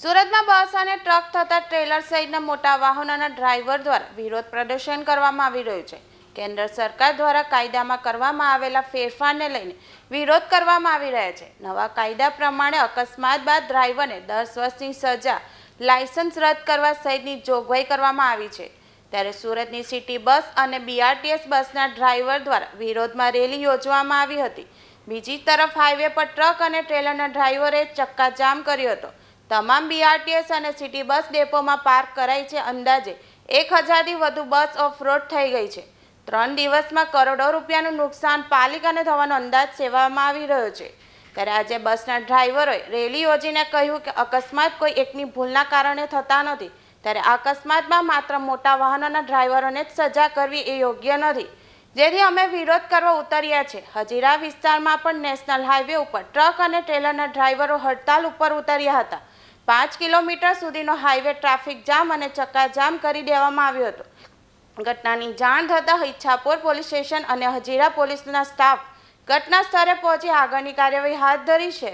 સુરતમાં બસ અને ટ્રક થતા ટ્રેલર સહિતના મોટા વાહનોના ડ્રાઈવર દ્વારા વિરોધ પ્રદર્શન કરવામાં આવી રહ્યું છે। કેન્દ્ર સરકાર દ્વારા કાયદામાં કરવામાં આવેલા ફેરફારને લઈને વિરોધ કરવામાં આવી રહ્યા છે। નવા કાયદા પ્રમાણે અકસ્માત બાદ ડ્રાઈવરને 10 વર્ષની સજા, લાયસન્સ રદ કરવા સહિતની જોગવાઈ કરવામાં આવી છે। ત્યારે સુરતની સિટી બસ અને બીઆરટીએસ બસના ડ્રાઈવર દ્વારા વિરોધમાં રેલી યોજવામાં આવી હતી। બીજી તરફ હાઈવે પર ટ્રક અને ટ્રેલરના ડ્રાઈવરે ચક્કાજામ કર્યો હતો। તમામ બીઆરટીએસ અને સિટી બસ ડેપોમાં પાર્ક કરાઈ છે। અંદાજે 1000થી વધુ બસ ઓફ-રોડ થઈ ગઈ છે। 3 દિવસમાં કરોડો રૂપિયાનું નુકસાન પાલિકાને થવાનો અંદાજ સેવામાં આવી રહ્યો છે। ત્યારે આજે બસના ડ્રાઈવરોએ રેલી યોજીને કહ્યું કે અકસ્માત કોઈ એકની ભૂલના કારણે થતા નથી। ત્યારે અકસ્માતમાં માત્ર મોટા વાહનોના ડ્રાઈવરોને જ સજા કરવી એ યોગ્ય નથી, જેથી અમે વિરોધ કરવા ઉતર્યા છે। હજીરા વિસ્તારમાં પણ નેશનલ હાઈવે ઉપર ટ્રક અને ટ્રેલરના ડ્રાઈવરો હડતાલ ઉપર ઉતર્યા હતા। 5 કિલોમીટર સુધીનો હાઈવે ટ્રાફિક જામ અને ચક્કાજામ કરી દેવામાં આવ્યો હતો। ઘટનાની જાણ થતાં ઈચ્છાપુર પોલીસ સ્ટેશન અને હજીરા પોલીસના સ્ટાફ ઘટના સ્થળે પહોંચી આગળની કાર્યવાહી હાથ ધરી છે।